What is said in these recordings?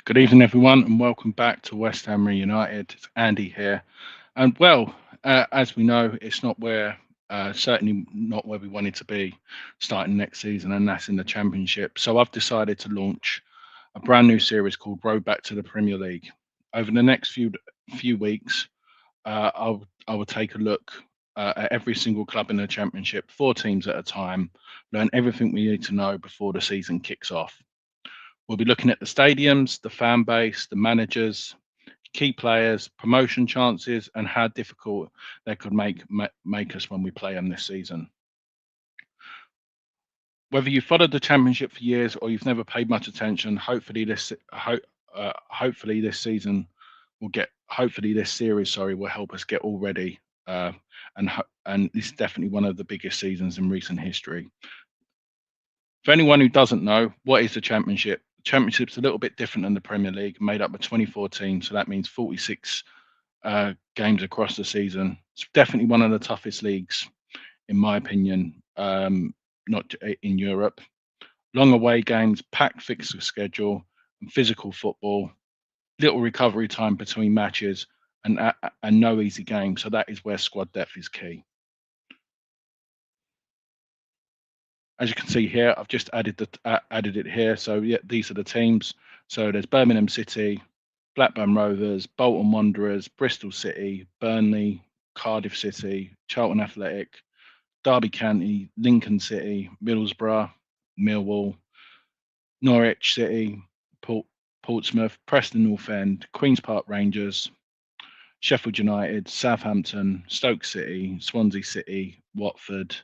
Good evening, everyone, and welcome back to West Ham Reunited. It's Andy here, and as we know, it's not certainly not where we wanted to be starting next season, and that's in the Championship. So I've decided to launch a brand new series called Road Back to the Premier League. Over the next few weeks, I will take a look at every single club in the Championship, 4 teams at a time, learn everything we need to know before the season kicks off. We'll be looking at the stadiums, the fan base, the managers, key players, promotion chances, and how difficult they could make us when we play them this season. Whether you've followed the Championship for years or you've never paid much attention, hopefully this season hopefully this series, will help us get all ready. And this is definitely one of the biggest seasons in recent history. For anyone who doesn't know, what is the Championship? Championship's a little bit different than the Premier League, made up of 24 teams, so that means 46 games across the season. It's definitely one of the toughest leagues, in my opinion, not in Europe. Long away games, packed fixture schedule, and physical football, little recovery time between matches, and no easy game. So that is where squad depth is key. As you can see here, I've just added it here. So yeah, these are the teams. So there's Birmingham City, Blackburn Rovers, Bolton Wanderers, Bristol City, Burnley, Cardiff City, Charlton Athletic, Derby County, Lincoln City, Middlesbrough, Millwall, Norwich City, Portsmouth, Preston North End, Queen's Park Rangers, Sheffield United, Southampton, Stoke City, Swansea City, Watford,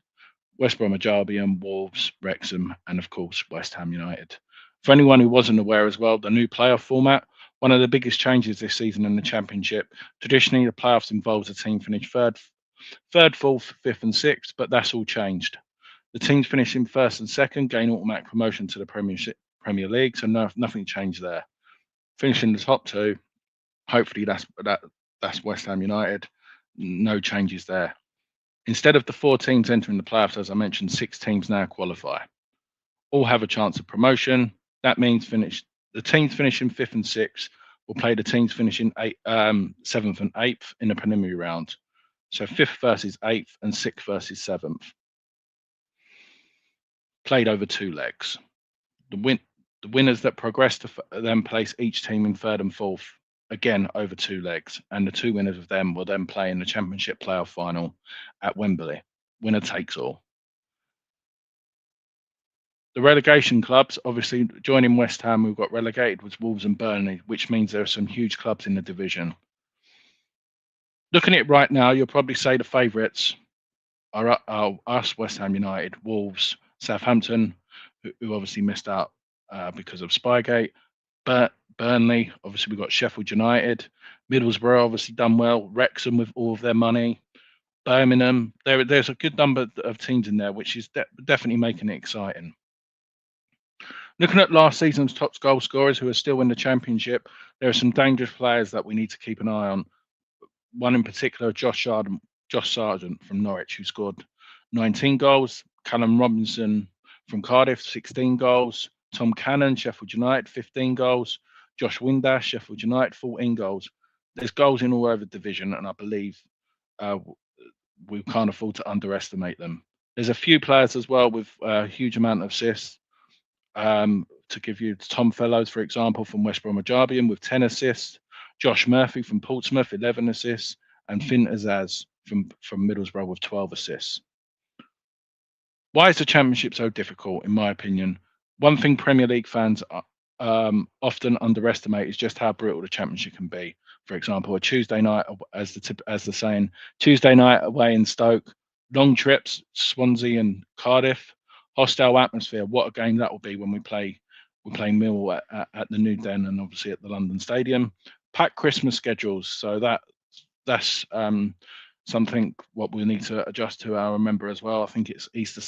West Bromwich Albion, Wolves, Wrexham, and of course West Ham United. For anyone who wasn't aware as well, the new playoff format, one of the biggest changes this season in the Championship. Traditionally, the playoffs involves a team finish third, fourth, fifth, and sixth, but that's all changed. The teams finishing first and second gain automatic promotion to the Premier League, so nothing changed there. Finishing the top two, hopefully that's West Ham United. No changes there. Instead of the 4 teams entering the playoffs, as I mentioned, 6 teams now qualify. All have a chance of promotion. That means the teams finishing 5th and 6th will play the teams finishing 7th and 8th in the preliminary round. So 5th versus 8th and 6th versus 7th. Played over 2 legs. The winners that progress to then place each team in 3rd and 4th, again over 2 legs, and the 2 winners of them will then play in the Championship playoff final at Wembley. Winner takes all. The relegation clubs, obviously joining West Ham, who got relegated, was Wolves and Burnley, which means there are some huge clubs in the division. Looking at it right now, you'll probably say the favourites are us, West Ham United, Wolves, Southampton, who obviously missed out because of Spygate, but Burnley, obviously we've got Sheffield United, Middlesbrough obviously done well, Wrexham with all of their money, Birmingham. There's a good number of teams in there, which is definitely making it exciting. Looking at last season's top goal scorers who are still in the Championship, there are some dangerous players that we need to keep an eye on. One in particular, Josh Sargent from Norwich, who scored 19 goals. Callum Robinson from Cardiff, 16 goals. Tom Cannon, Sheffield United, 15 goals. Josh Windass, Sheffield United, 14 goals. There's goals in all over the division, and I believe we can't afford to underestimate them. There's a few players as well with a huge amount of assists. To give you Tom Fellows, for example, from West Bromwich Albion with 10 assists. Josh Murphy from Portsmouth, 11 assists. And Finn Azaz from Middlesbrough with 12 assists. Why is the Championship so difficult, in my opinion? One thing Premier League fans often underestimate is just how brutal the Championship can be. For example, a Tuesday night, as the saying, Tuesday night away in Stoke, long trips, Swansea and Cardiff, hostile atmosphere. What a game that will be when we play Millwall at the New Den and obviously at the London Stadium. Packed Christmas schedules, so that's something what we need to adjust to. I remember as well. I think it's Easter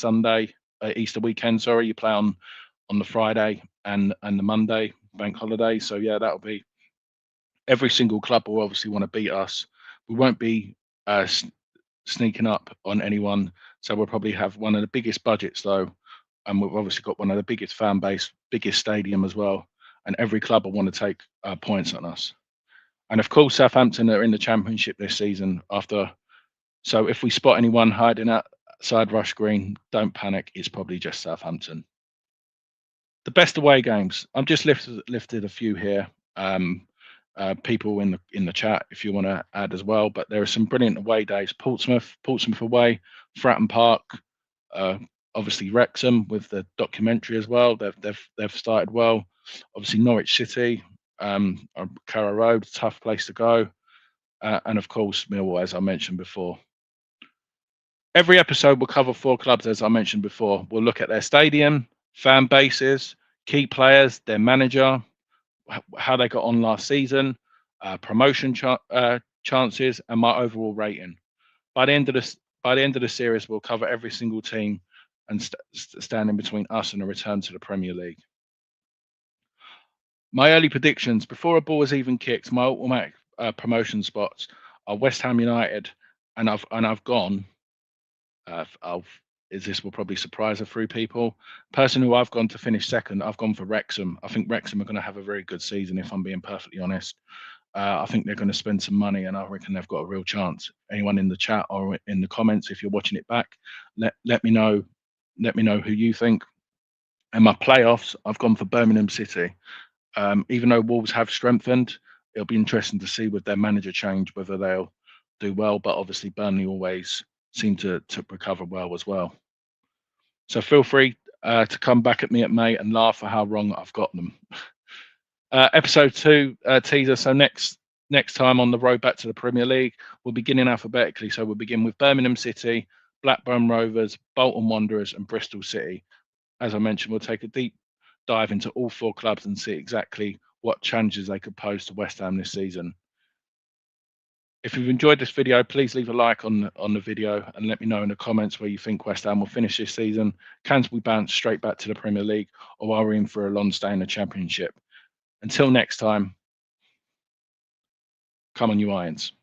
weekend. Sorry, you play on the Friday and the Monday bank holiday. So yeah, that'll be. Every single club will obviously want to beat us. We won't be sneaking up on anyone. So we'll probably have one of the biggest budgets though, and we've obviously got one of the biggest fan base, biggest stadium as well. and every club will want to take points on us. And of course, Southampton are in the Championship this season. So if we spot anyone hiding outside Rush Green, don't panic. It's probably just Southampton. The best away games. I've just lifted a few here. People in the chat if you want to add as well. But there are some brilliant away days. Portsmouth away, Fratton Park, obviously Wrexham with the documentary as well. They've started well. Obviously Norwich City, Carrow Road, tough place to go, and of course Millwall, as I mentioned before. Every episode will cover 4 clubs, as I mentioned before. We'll look at their stadium, fan bases, key players, their manager, how they got on last season, promotion chances, and my overall rating. By the end of the series, we'll cover every single team and standing between us and a return to the Premier League. My early predictions before a ball is even kicked, my automatic promotion spots are West Ham United, and I've gone. This will probably surprise a few people. Person who I've gone to finish second, I've gone for Wrexham. I think Wrexham are going to have a very good season, if I'm being perfectly honest. I think they're going to spend some money, and I reckon they've got a real chance. Anyone in the chat or in the comments, if you're watching it back, let me know. Let me know who you think. And my playoffs, I've gone for Birmingham City. Even though Wolves have strengthened, it'll be interesting to see with their manager change whether they'll do well. But obviously, Burnley always seem to recover well as well. So feel free to come back at me at May and laugh at how wrong I've got them. Episode 2 teaser. So next time on the road back to the Premier League, we'll begin in alphabetically. So we'll begin with Birmingham City, Blackburn Rovers, Bolton Wanderers, and Bristol City. As I mentioned, we'll take a deep dive into all 4 clubs and see exactly what challenges they could pose to West Ham this season. If you've enjoyed this video, please leave a like on the video and let me know in the comments where you think West Ham will finish this season. Can we bounce straight back to the Premier League, or are we in for a long stay in the Championship? Until next time, come on you Irons.